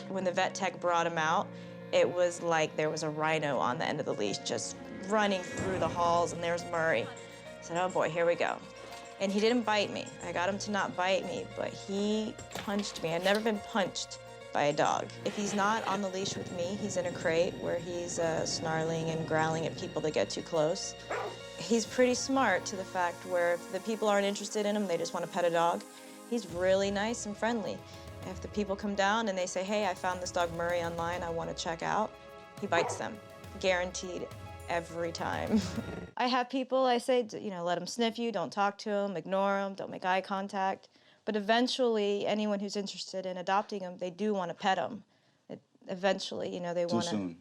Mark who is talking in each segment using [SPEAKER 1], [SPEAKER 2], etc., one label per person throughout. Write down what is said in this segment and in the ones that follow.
[SPEAKER 1] When the vet tech brought him out, it was like there was a rhino on the end of the leash just running through the halls, and there's Maury. I said, oh boy, here we go. And he didn't bite me. I got him to not bite me, but he punched me. I'd never been punched by a dog. If he's not on the leash with me, he's in a crate where he's snarling and growling at people that get too close. He's pretty smart to the fact where if the people aren't interested in him, they just want to pet a dog, he's really nice and friendly. If the people come down and they say, hey, I found this dog Maury online, I want to check out, he bites them. Guaranteed every time. I have people, I say, you know, let him sniff you, don't talk to him, ignore him, don't make eye contact. But eventually, anyone who's interested in adopting him, they do want to pet him. Eventually, you know, they want to.
[SPEAKER 2] Too soon?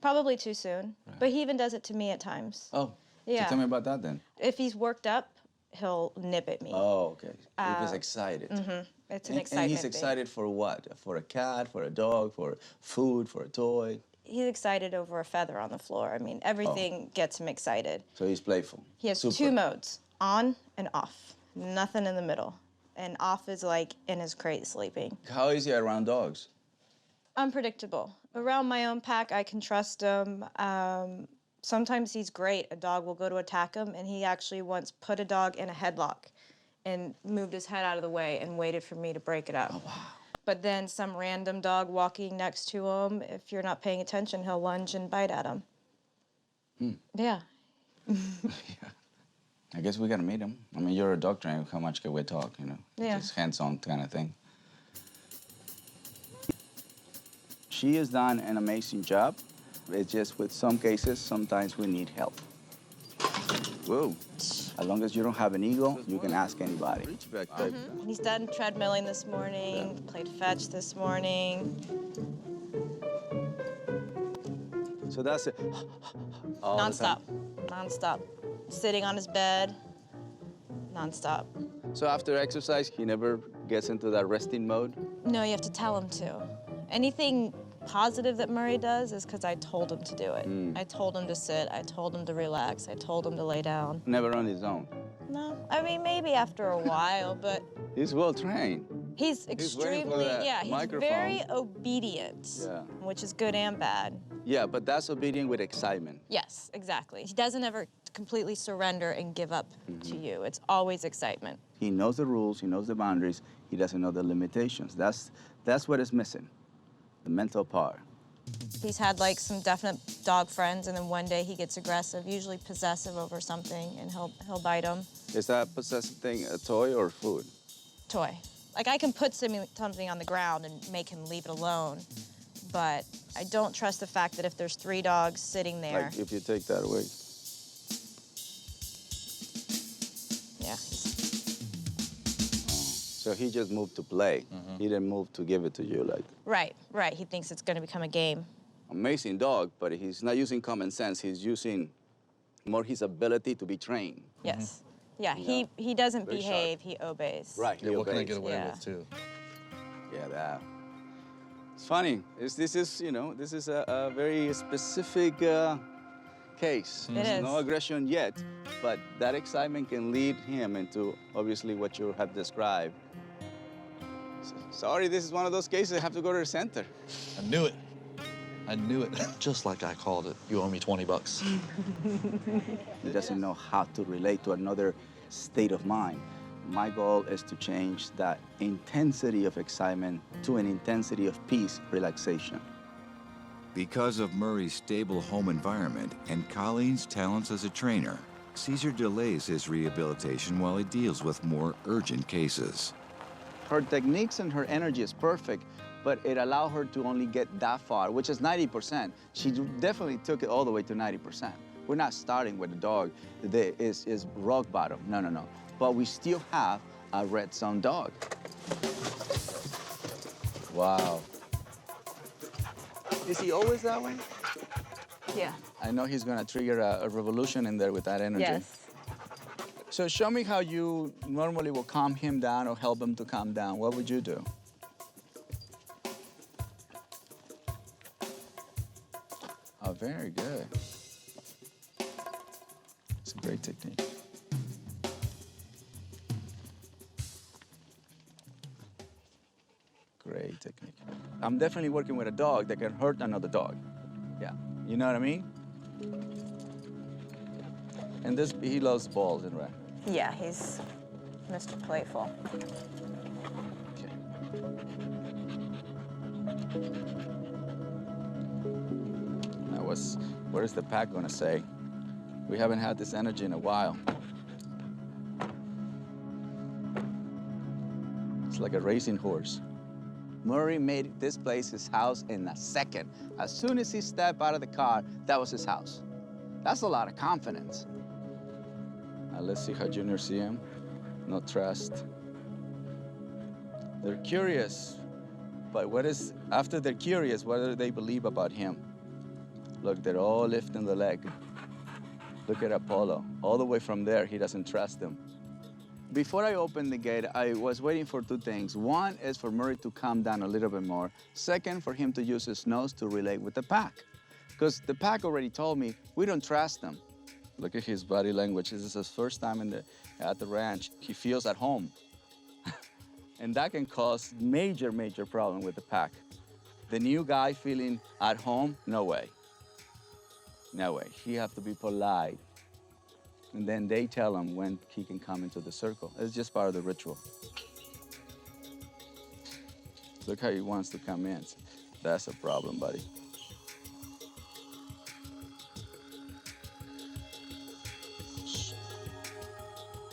[SPEAKER 1] Probably too soon.
[SPEAKER 2] Right.
[SPEAKER 1] But he even does it to me at times.
[SPEAKER 2] Oh,
[SPEAKER 1] yeah.
[SPEAKER 2] So tell me about that then.
[SPEAKER 1] If he's worked up, he'll nip at me.
[SPEAKER 2] Oh, okay. If he's excited.
[SPEAKER 1] Mm-hmm. It's an excitement
[SPEAKER 2] And he's
[SPEAKER 1] thing.
[SPEAKER 2] excited for what? For a cat, for a dog, for food, for a toy?
[SPEAKER 1] He's excited over a feather on the floor. I mean, everything gets him excited.
[SPEAKER 2] So he's playful.
[SPEAKER 1] He has
[SPEAKER 2] Super.
[SPEAKER 1] 2 modes, on and off. Nothing in the middle. And off is like in his crate sleeping.
[SPEAKER 2] How is he around dogs?
[SPEAKER 1] Unpredictable. Around my own pack, I can trust him. Sometimes he's great. A dog will go to attack him, and he actually once put a dog in a headlock and moved his head out of the way and waited for me to break it up.
[SPEAKER 2] Oh, wow.
[SPEAKER 1] But then some random dog walking next to him, if you're not paying attention, he'll lunge and bite at him. Yeah.
[SPEAKER 2] Yeah. I guess we gotta meet him. I mean, you're a dog trainer. How much can we talk, you know?
[SPEAKER 1] Yeah.
[SPEAKER 2] Just hands-on kind of thing. She has done an amazing job. It's just with some cases, sometimes we need help. Whoa. As long as you don't have an ego, you can ask anybody. Ridgeback type.
[SPEAKER 1] He's done treadmilling this morning, played fetch this morning.
[SPEAKER 2] So that's it. All the
[SPEAKER 1] Non-stop,
[SPEAKER 2] time.
[SPEAKER 1] non-stop. Sitting on his bed, non-stop.
[SPEAKER 2] So after exercise, he never gets into that resting mode?
[SPEAKER 1] No, you have to tell him to. Anything positive that Maury does is because I told him to do it. I told him to sit, I told him to relax, I told him to lay down.
[SPEAKER 2] Never on his own?
[SPEAKER 1] No, I mean, maybe after a while, but
[SPEAKER 2] He's well trained.
[SPEAKER 1] he's
[SPEAKER 2] waiting for
[SPEAKER 1] extremely,
[SPEAKER 2] that
[SPEAKER 1] yeah, he's
[SPEAKER 2] microphone.
[SPEAKER 1] very obedient,
[SPEAKER 2] Yeah.
[SPEAKER 1] which is good and bad.
[SPEAKER 2] Yeah, but that's obedient with excitement.
[SPEAKER 1] Yes, exactly. He doesn't ever completely surrender and give up to you. It's always excitement.
[SPEAKER 2] He knows the rules, he knows the boundaries, he doesn't know the limitations. That's what is missing, the mental part.
[SPEAKER 1] He's had like some definite dog friends, and then one day he gets aggressive, usually possessive over something, and he'll bite him.
[SPEAKER 2] Is that possessive thing a toy or food?
[SPEAKER 1] Toy. Like I can put something on the ground and make him leave it alone, but I don't trust the fact that if there's 3 dogs sitting there.
[SPEAKER 2] Like if you take that away.
[SPEAKER 1] Yeah.
[SPEAKER 2] So he just moved to play. He didn't move to give it to you, like.
[SPEAKER 1] Right, right. He thinks it's going to become a game.
[SPEAKER 2] Amazing dog, but he's not using common sense. He's using more his ability to be trained.
[SPEAKER 1] Yes. Yeah,
[SPEAKER 2] Yeah.
[SPEAKER 1] he doesn't
[SPEAKER 2] Very
[SPEAKER 1] behave, he obeys.
[SPEAKER 2] Right.
[SPEAKER 3] Yeah,
[SPEAKER 2] he
[SPEAKER 3] what can I
[SPEAKER 2] obeys.
[SPEAKER 3] get away
[SPEAKER 1] Yeah.
[SPEAKER 3] with, too?
[SPEAKER 2] Yeah, that. It's funny. This is a very specific case.
[SPEAKER 1] It
[SPEAKER 2] There's
[SPEAKER 1] is.
[SPEAKER 2] no aggression yet, but that excitement can lead him into, obviously, what you have described. Sorry, this is one of those cases I have to go to the center.
[SPEAKER 3] I knew it. I knew it. Just like I called it. You owe me 20 bucks.
[SPEAKER 2] He doesn't know how to relate to another state of mind. My goal is to change that intensity of excitement to an intensity of peace, relaxation.
[SPEAKER 4] Because of Murray's stable home environment and Colleen's talents as a trainer, Cesar delays his rehabilitation while he deals with more urgent cases.
[SPEAKER 2] Her techniques and her energy is perfect, but it allowed her to only get that far, which is 90%. She definitely took it all the way to 90%. We're not starting with a dog that is rock bottom. No, no, no. But we still have a red zone dog. Wow. Is he always that way?
[SPEAKER 1] Yeah.
[SPEAKER 2] I know he's gonna trigger a revolution in there with that energy.
[SPEAKER 1] Yes.
[SPEAKER 2] So show me how you normally will calm him down or help him to calm down. What would you do? Oh, very good. It's a great technique. Great technique. I'm definitely working with a dog that can hurt another dog. Yeah, you know what I mean? And this, he loves balls and red.
[SPEAKER 1] Yeah, he's Mr. Playful.
[SPEAKER 2] Okay. Now what is the pack gonna say? We haven't had this energy in a while. It's like a racing horse. Maury made this place his house in a second. As soon as he stepped out of the car, that was his house. That's a lot of confidence. Now let's see how Junior see him. No trust. They're curious, but after they're curious, what do they believe about him? Look, they're all lifting the leg. Look at Apollo. All the way from there, he doesn't trust them. Before I opened the gate, I was waiting for two things. One is for Maury to calm down a little bit more. Second, for him to use his nose to relate with the pack. Because the pack already told me, we don't trust them. Look at his body language. This is his first time at the ranch. He feels at home. And that can cause major, major problem with the pack. The new guy feeling at home, no way. No way. He have to be polite. And then they tell him when he can come into the circle. It's just part of the ritual. Look how he wants to come in. That's a problem, buddy.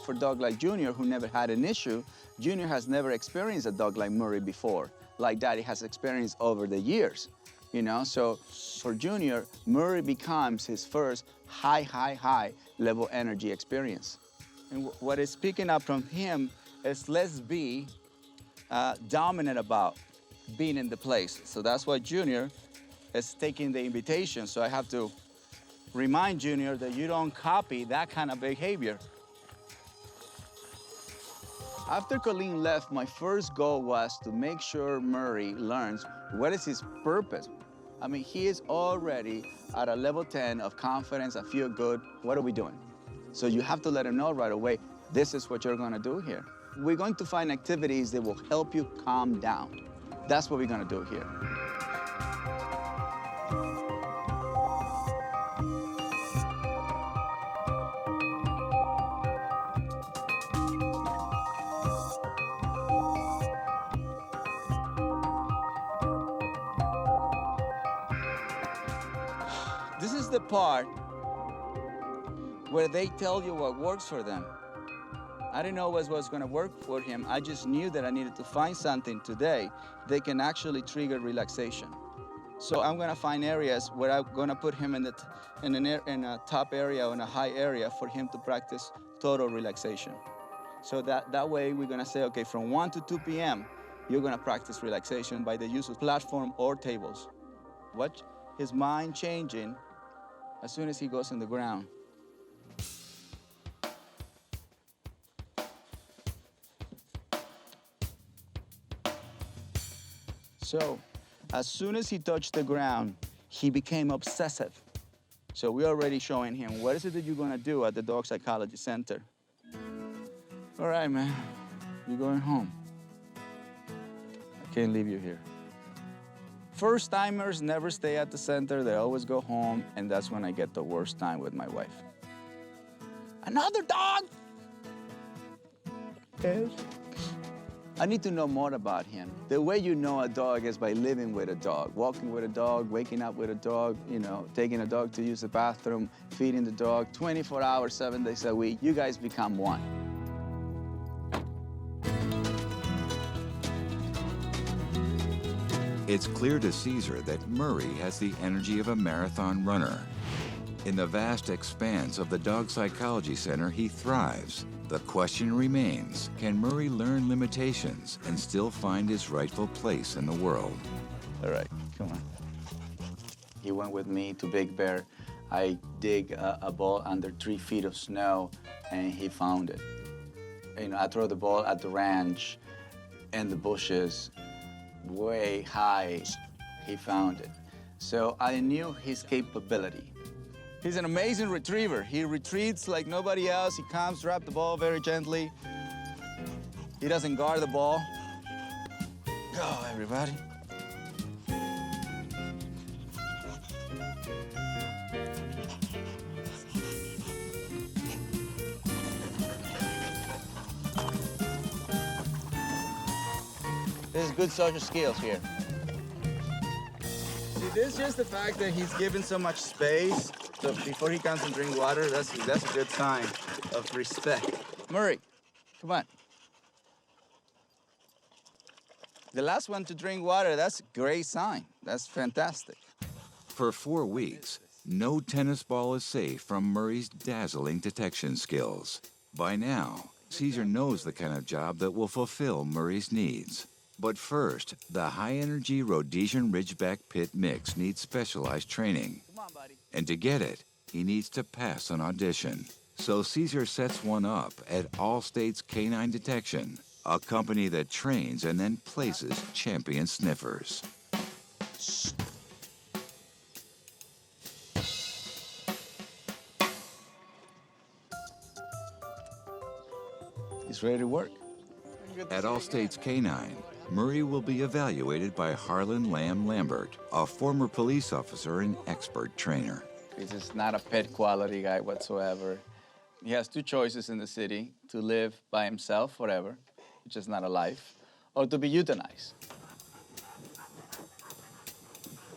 [SPEAKER 2] For a dog like Junior, who never had an issue, Junior has never experienced a dog like Maury before, like Daddy has experienced over the years, you know? So for Junior, Maury becomes his first high level energy experience. And what is picking up from him is let's be dominant about being in the place. So that's why Junior is taking the invitation. So I have to remind Junior that you don't copy that kind of behavior. After Colleen left, my first goal was to make sure Maury learns what is his purpose. I mean, he is already at a level 10 of confidence. I feel good. What are we doing? So you have to let him know right away, this is what you're gonna do here. We're going to find activities that will help you calm down. That's what we're gonna do here. This is the part where they tell you what works for them. I didn't know what was gonna work for him. I just knew that I needed to find something today that can actually trigger relaxation. So I'm gonna find areas where I'm gonna put him in a top area or in a high area for him to practice total relaxation. So that way we're gonna say, okay, from 1 to 2 p.m., you're gonna practice relaxation by the use of platform or tables. Watch his mind changing as soon as he goes on the ground. So, as soon as he touched the ground, he became obsessive. So we're already showing him, what is it that you're gonna do at the Dog Psychology Center? All right, man, you're going home. I can't leave you here. First-timers never stay at the center, they always go home, and that's when I get the worst time with my wife. Another dog? Yes. I need to know more about him. The way you know a dog is by living with a dog, walking with a dog, waking up with a dog, you know, taking a dog to use the bathroom, feeding the dog, 24 hours, 7 days a week. You guys become one.
[SPEAKER 4] It's clear to Cesar that Maury has the energy of a marathon runner. In the vast expanse of the Dog Psychology Center, he thrives. The question remains, can Maury learn limitations and still find his rightful place in the world?
[SPEAKER 2] All right, come on. He went with me to Big Bear. I dig a ball under 3 feet of snow, and he found it. You know, I throw the ball at the ranch in the bushes, way high. He found it. So I knew his capability. He's an amazing retriever. He retreats like nobody else. He comes, drops the ball very gently. He doesn't guard the ball. Go, everybody. good social skills here. See, this is just the fact that he's given so much space. So before he comes and drink water, that's a good sign of respect. Maury, come on. The last one to drink water, that's a great sign. That's fantastic.
[SPEAKER 4] For 4 weeks, no tennis ball is safe from Maury's dazzling detection skills. By now, Cesar knows the kind of job that will fulfill Maury's needs. But first, the high-energy Rhodesian Ridgeback Pit mix needs specialized training.
[SPEAKER 2] Come on, buddy.
[SPEAKER 4] And to get it, he needs to pass an audition. So Cesar sets one up at All States Canine Detection, a company that trains and then places champion sniffers.
[SPEAKER 2] He's ready to work.
[SPEAKER 4] At All States Canine, Maury will be evaluated by Harlan Lamb Lambert, a former police officer and expert trainer.
[SPEAKER 2] This is not a pet quality guy whatsoever. He has 2 choices in the city: to live by himself forever, which is not a life, or to be euthanized.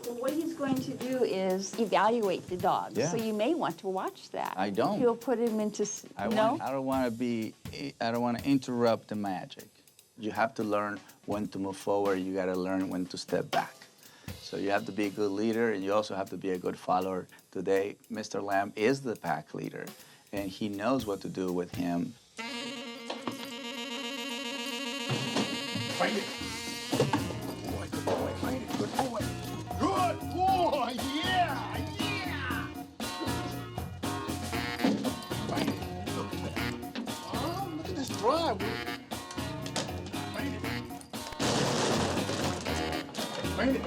[SPEAKER 5] So what he's going to do is evaluate the dog.
[SPEAKER 2] Yeah.
[SPEAKER 5] So you may want to watch that.
[SPEAKER 2] I don't.
[SPEAKER 5] He'll put him into,
[SPEAKER 2] I
[SPEAKER 5] no?
[SPEAKER 2] don't want to interrupt the magic. You have to learn when to move forward. You got to learn when to step back. So you have to be a good leader, and you also have to be a good follower. Today, Mr. Lamb is the pack leader, and he knows what to do with him.
[SPEAKER 6] Find it. Good boy, good boy. Find it. Good boy. Good boy. Yeah, yeah. Find it. Look at that. Oh, look at this drive. Find it. Find it.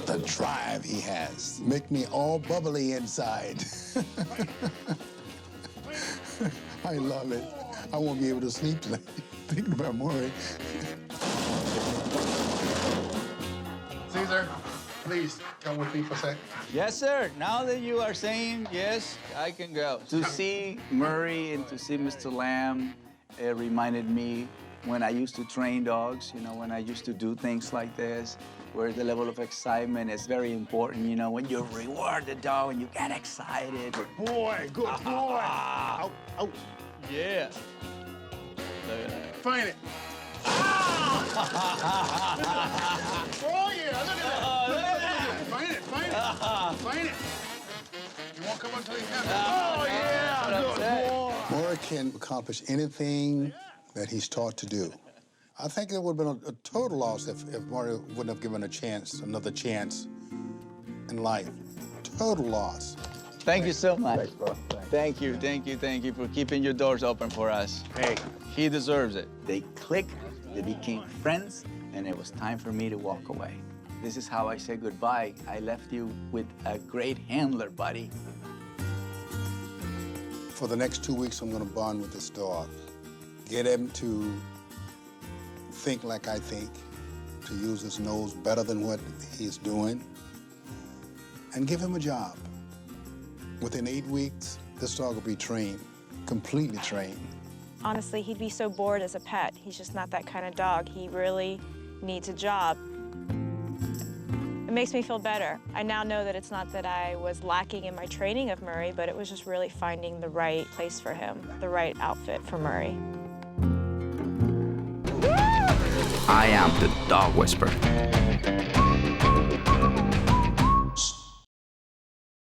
[SPEAKER 6] The drive he has make me all bubbly inside. I love it. I won't be able to sleep tonight thinking about Maury. Cesar, please come with me for a sec.
[SPEAKER 2] Yes, sir. Now that you are saying yes, I can go. To see Maury and to see Mr. Lamb, it reminded me when I used to train dogs, you know, when I used to do things like this, where the level of excitement is very important, you know, when you reward the dog and you get excited.
[SPEAKER 6] Good boy, good boy. Out, out.
[SPEAKER 2] Yeah. Look at that.
[SPEAKER 6] Find it. Oh, yeah, look at that. Look at that. Find it, find it. Find it. You won't come until you have it. Oh, yeah, good boy. Maury can accomplish anything that he's taught to do. I think it would have been a total loss if Maury wouldn't have given a chance, another chance in life. Total loss.
[SPEAKER 2] Thank you so much.
[SPEAKER 6] Thanks, bro.
[SPEAKER 2] Thank you for keeping your doors open for us. Hey, he deserves it. They clicked, they became friends, and it was time for me to walk away. This is how I say goodbye. I left you with a great handler, buddy.
[SPEAKER 6] For the next 2 weeks, I'm gonna bond with this dog. Get him to think like I think, to use his nose better than what he's doing, and give him a job. Within 8 weeks, this dog will be trained, completely trained.
[SPEAKER 1] Honestly, he'd be so bored as a pet. He's just not that kind of dog. He really needs a job. It makes me feel better. I now know that it's not that I was lacking in my training of Maury, but it was just really finding the right place for him, the right outfit for Maury.
[SPEAKER 7] I am the dog whisperer.